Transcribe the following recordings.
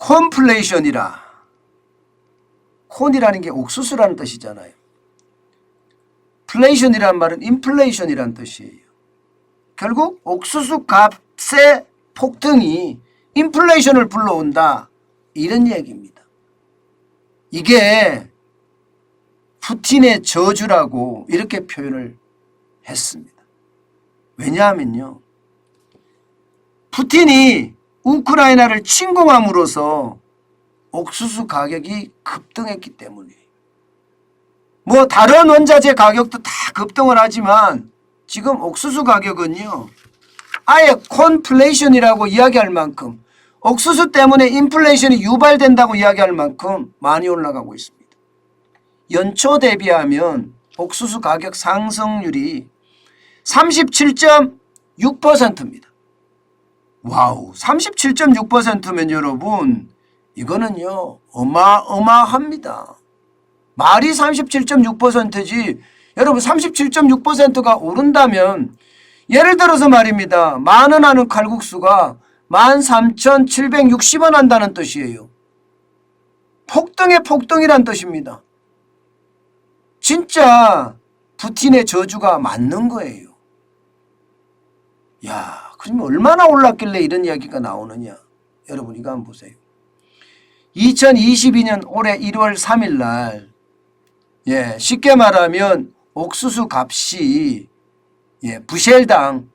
콘플레이션이라. 콘이라는 게 옥수수라는 뜻이잖아요. 플레이션이라는 말은 인플레이션이라는 뜻이에요. 결국 옥수수 값의 폭등이 인플레이션을 불러온다, 이런 얘기입니다. 이게 푸틴의 저주라고 이렇게 표현을 했습니다. 왜냐하면요, 푸틴이 우크라이나를 침공함으로써 옥수수 가격이 급등했기 때문이에요. 뭐 다른 원자재 가격도 다 급등을 하지만 지금 옥수수 가격은요, 아예 콘플레이션이라고 이야기할 만큼, 옥수수 때문에 인플레이션이 유발된다고 이야기할 만큼 많이 올라가고 있습니다. 연초 대비하면 옥수수 가격 상승률이 37.6%입니다. 와우, 37.6%면 여러분, 이거는요 어마어마합니다. 말이 37.6%지 여러분, 37.6%가 오른다면 예를 들어서 말입니다, 만원 하는 칼국수가 13,760원 한다는 뜻이에요. 폭등의 폭등이란 뜻입니다. 진짜 푸틴의 저주가 맞는 거예요. 야, 그러면 얼마나 올랐길래 이런 이야기가 나오느냐. 여러분 이거 한번 보세요. 2022년 올해 1월 3일 날, 쉽게 말하면 옥수수 값이 부셸당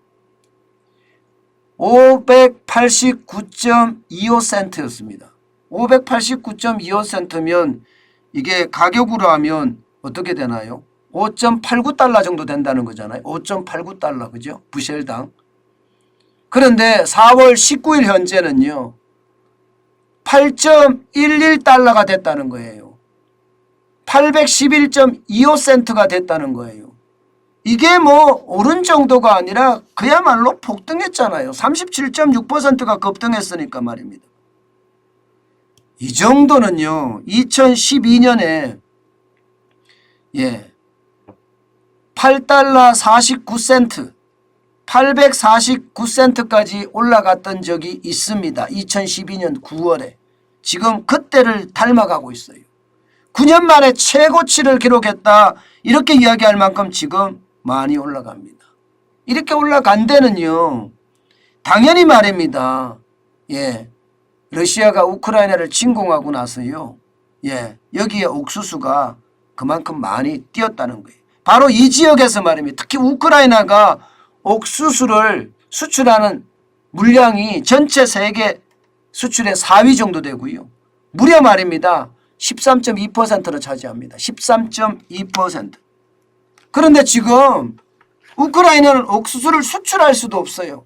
589.25센트였습니다. 589.25센트면 이게 가격으로 하면 어떻게 되나요? 5.89달러 정도 된다는 거잖아요. 5.89달러, 그죠? 부셸당. 그런데 4월 19일 현재는요, 8.11달러가 됐다는 거예요. 811.25센트가 됐다는 거예요. 이게 뭐 오른 정도가 아니라 그야말로 폭등했잖아요. 37.6%가 급등했으니까 말입니다. 이 정도는요, 2012년에 8달러 49센트, 849센트까지 올라갔던 적이 있습니다. 2012년 9월에. 지금 그때를 닮아가고 있어요. 9년 만에 최고치를 기록했다, 이렇게 이야기할 만큼 지금 많이 올라갑니다. 이렇게 올라간 데는요, 당연히 말입니다, 러시아가 우크라이나를 침공하고 나서요, 여기에 옥수수가 그만큼 많이 뛰었다는 거예요. 바로 이 지역에서 말입니다. 특히 우크라이나가 옥수수를 수출하는 물량이 전체 세계 수출의 4위 정도 되고요, 무려 말입니다 13.2%를 차지합니다. 13.2%. 그런데 지금 우크라이나는 옥수수를 수출할 수도 없어요.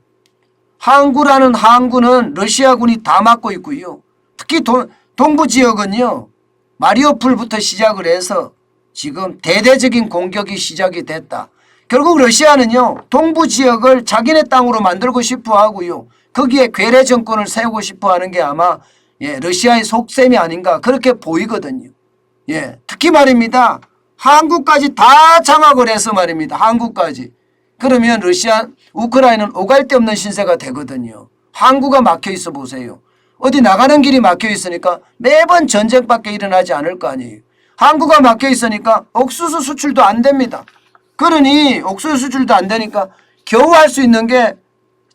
항구라는 항구는 러시아군이 다 막고 있고요. 특히 동부 지역은요, 마리오폴부터 시작을 해서 지금 대대적인 공격이 시작이 됐다. 결국 러시아는요, 동부 지역을 자기네 땅으로 만들고 싶어 하고요, 거기에 괴뢰 정권을 세우고 싶어 하는 게 아마 러시아의 속셈이 아닌가 그렇게 보이거든요. 특히 말입니다, 한국까지 다 장악을 해서 말입니다. 한국까지. 그러면 우크라이나는 오갈 데 없는 신세가 되거든요. 항구가 막혀 있어 보세요. 어디 나가는 길이 막혀 있으니까 매번 전쟁밖에 일어나지 않을 거 아니에요. 항구가 막혀 있으니까 옥수수 수출도 안 됩니다. 그러니 옥수수 수출도 안 되니까 겨우 할 수 있는 게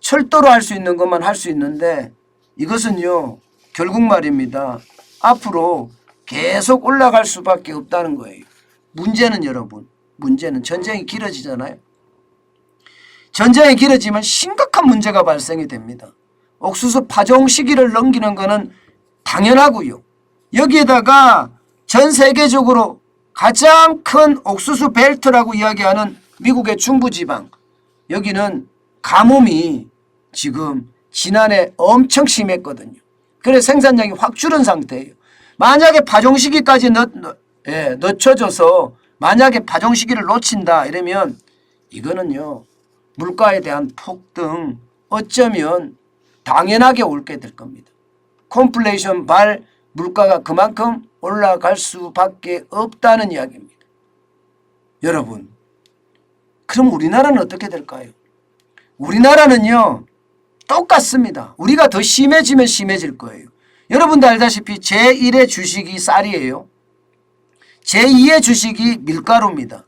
철도로 할 수 있는 것만 할 수 있는데, 이것은요 결국 말입니다, 앞으로 계속 올라갈 수밖에 없다는 거예요. 문제는 여러분, 문제는 전쟁이 길어지잖아요. 전쟁이 길어지면 심각한 문제가 발생이 됩니다. 옥수수 파종 시기를 넘기는 것은 당연하고요. 여기에다가 전 세계적으로 가장 큰 옥수수 벨트라고 이야기하는 미국의 중부지방, 여기는 가뭄이 지금 지난해 엄청 심했거든요. 그래서 생산량이 확 줄은 상태예요. 만약에 파종 시기까지 늦춰져서 만약에 파종 시기를 놓친다 이러면 이거는요 물가에 대한 폭등, 어쩌면 당연하게 올게 될 겁니다. 콘플레이션 발 물가가 그만큼 올라갈 수밖에 없다는 이야기입니다. 여러분, 그럼 우리나라는 어떻게 될까요? 우리나라는요 똑같습니다. 우리가 더 심해지면 심해질 거예요. 여러분도 알다시피 제1의 주식이 쌀이에요. 제2의 주식이 밀가루입니다.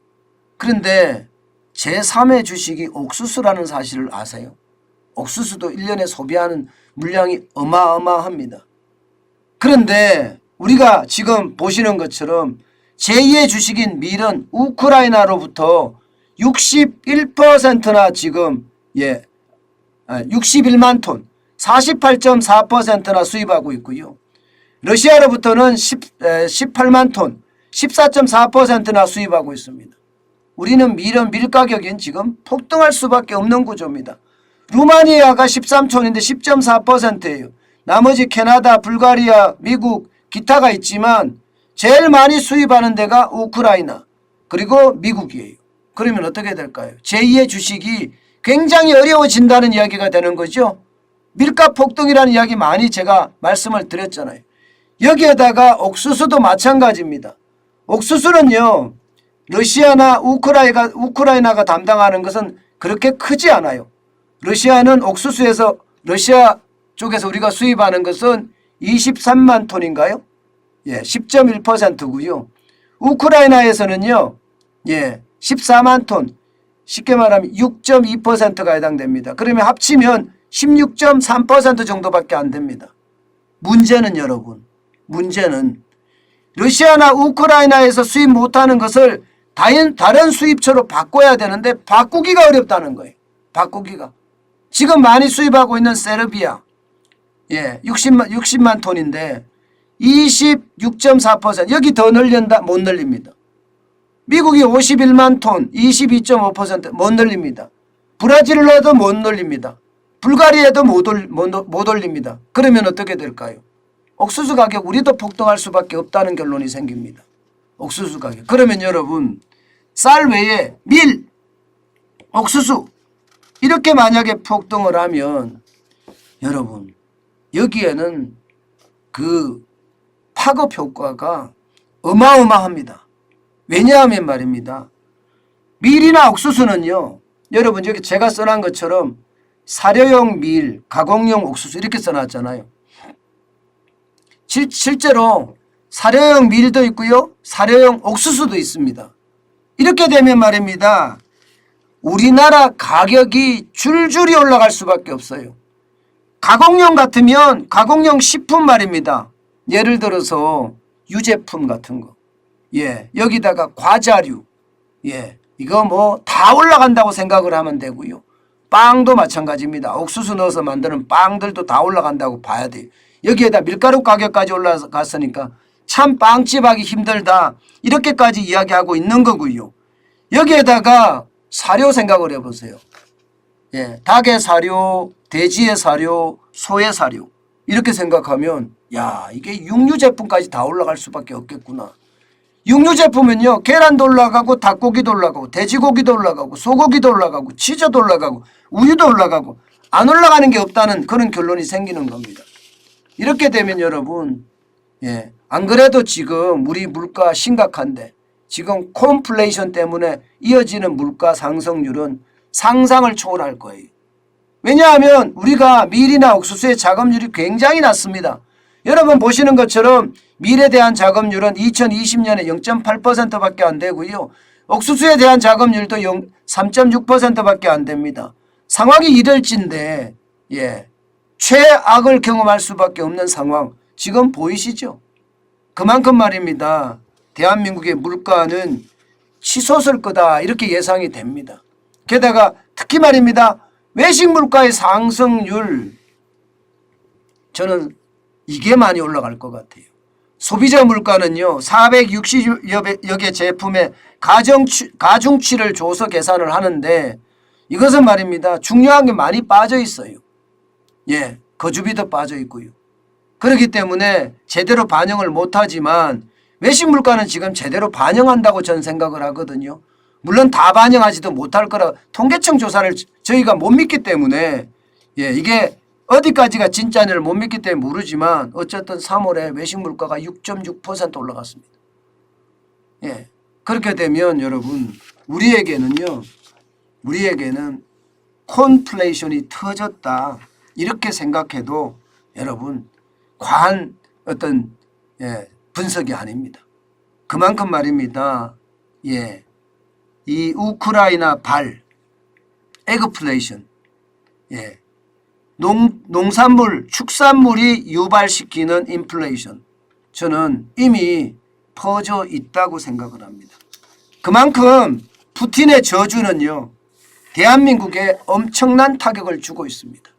그런데 제3의 주식이 옥수수라는 사실을 아세요? 옥수수도 1년에 소비하는 물량이 어마어마합니다. 그런데 우리가 지금 보시는 것처럼 제2의 주식인 밀은 우크라이나로부터 61%나 지금 61만 톤 48.4%나 수입하고 있고요. 러시아로부터는 18만 톤 14.4%나 수입하고 있습니다. 우리는 밀 가격은 지금 폭등할 수밖에 없는 구조입니다. 루마니아가 13톤인데 10.4%예요. 나머지 캐나다, 불가리아, 미국, 기타가 있지만 제일 많이 수입하는 데가 우크라이나 그리고 미국이에요. 그러면 어떻게 될까요? 제2의 주식이 굉장히 어려워진다는 이야기가 되는 거죠. 밀가 폭등이라는 이야기 많이 제가 말씀을 드렸잖아요. 여기에다가 옥수수도 마찬가지입니다. 옥수수는요. 러시아나 우크라이나가 담당하는 것은 그렇게 크지 않아요. 러시아는 옥수수에서 러시아 쪽에서 우리가 수입하는 것은 23만 톤인가요? 10.1%고요. 우크라이나에서는요. 14만 톤, 쉽게 말하면 6.2%가 해당됩니다. 그러면 합치면 16.3% 정도밖에 안 됩니다. 문제는 여러분, 문제는 러시아나 우크라이나에서 수입 못하는 것을 다른 수입처로 바꿔야 되는데 바꾸기가 어렵다는 거예요. 바꾸기가. 지금 많이 수입하고 있는 세르비아 60만 톤인데 26.4% 여기 더 늘린다? 못 늘립니다. 미국이 51만 톤 22.5% 못 늘립니다. 브라질로도 못 늘립니다. 불가리아도 못 올립니다. 그러면 어떻게 될까요? 옥수수 가격 우리도 폭등할 수밖에 없다는 결론이 생깁니다. 옥수수 가격. 그러면 여러분 쌀 외에 밀, 옥수수 이렇게 만약에 폭등을 하면 여러분 여기에는 그 파급 효과가 어마어마합니다. 왜냐하면 말입니다. 밀이나 옥수수는요. 여러분 여기 제가 써놓은 것처럼 사료용 밀, 가공용 옥수수 이렇게 써놨잖아요. 실제로 사료용 밀도 있고요. 사료용 옥수수도 있습니다. 이렇게 되면 말입니다. 우리나라 가격이 줄줄이 올라갈 수밖에 없어요. 가공용 같으면 가공용 식품 말입니다. 예를 들어서 유제품 같은 거. 여기다가 과자류. 이거 뭐 다 올라간다고 생각을 하면 되고요. 빵도 마찬가지입니다. 옥수수 넣어서 만드는 빵들도 다 올라간다고 봐야 돼요. 여기에다 밀가루 가격까지 올라갔으니까 참 빵집 하기 힘들다. 이렇게까지 이야기하고 있는 거고요. 여기에다가 사료 생각을 해보세요. 닭의 사료, 돼지의 사료, 소의 사료 이렇게 생각하면 이게 육류 제품까지 다 올라갈 수밖에 없겠구나. 육류 제품은요. 계란도 올라가고 닭고기도 올라가고 돼지고기도 올라가고 소고기도 올라가고 치즈도 올라가고 우유도 올라가고 안 올라가는 게 없다는 그런 결론이 생기는 겁니다. 이렇게 되면 여러분 안 그래도 지금 우리 물가 심각한데 지금 콘플레이션 때문에 이어지는 물가 상승률은 상상을 초월할 거예요. 왜냐하면 우리가 밀이나 옥수수의 자금률이 굉장히 낮습니다. 여러분 보시는 것처럼 밀에 대한 자금률은 2020년에 0.8%밖에 안 되고요. 옥수수에 대한 자금률도 3.6%밖에 안 됩니다. 상황이 이럴진데 최악을 경험할 수밖에 없는 상황 지금 보이시죠? 그만큼 말입니다. 대한민국의 물가는 치솟을 거다 이렇게 예상이 됩니다. 게다가 특히 말입니다. 외식 물가의 상승률 저는 이게 많이 올라갈 것 같아요. 소비자 물가는요. 460여 개 제품의 가중치를 줘서 계산을 하는데 이것은 말입니다. 중요한 게 많이 빠져 있어요. 거주비도 빠져 있고요. 그렇기 때문에 제대로 반영을 못하지만 외식 물가는 지금 제대로 반영한다고 저는 생각을 하거든요. 물론 다 반영하지도 못할 거라 통계청 조사를 저희가 못 믿기 때문에 이게 어디까지가 진짜인지를 못 믿기 때문에 모르지만 어쨌든 3월에 외식 물가가 6.6% 올라갔습니다. 그렇게 되면 여러분 우리에게는 콘플레이션이 터졌다 이렇게 생각해도 여러분 과한 어떤 분석이 아닙니다. 그만큼 말입니다. 이 우크라이나 에그플레이션, 농산물, 축산물이 유발시키는 인플레이션, 저는 이미 퍼져 있다고 생각을 합니다. 그만큼 푸틴의 저주는요, 대한민국에 엄청난 타격을 주고 있습니다.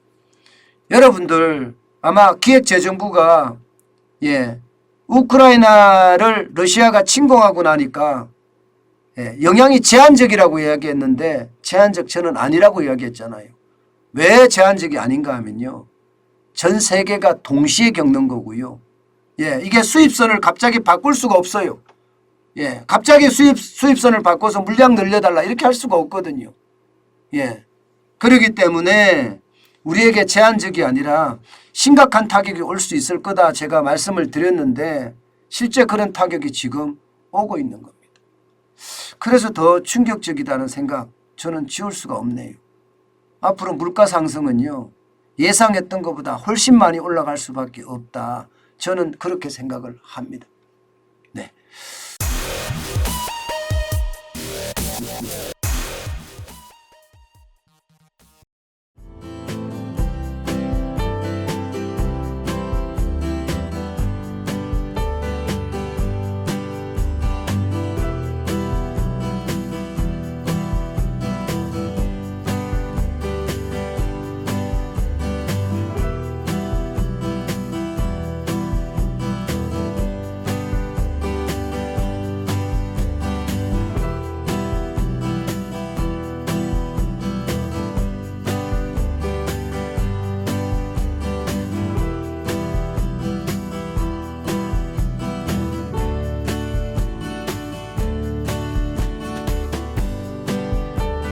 여러분들 아마 기획재정부가 우크라이나를 러시아가 침공하고 나니까 영향이 제한적이라고 이야기했는데 제한적 저는 아니라고 이야기했잖아요. 왜 제한적이 아닌가 하면요, 전 세계가 동시에 겪는 거고요. 이게 수입선을 갑자기 바꿀 수가 없어요. 갑자기 수입선을 바꿔서 물량 늘려달라 이렇게 할 수가 없거든요. 그렇기 때문에 우리에게 제한적이 아니라 심각한 타격이 올 수 있을 거다 제가 말씀을 드렸는데 실제 그런 타격이 지금 오고 있는 겁니다. 그래서 더 충격적이다는 생각 저는 지울 수가 없네요. 앞으로 물가 상승은요, 예상했던 것보다 훨씬 많이 올라갈 수밖에 없다. 저는 그렇게 생각을 합니다. 네.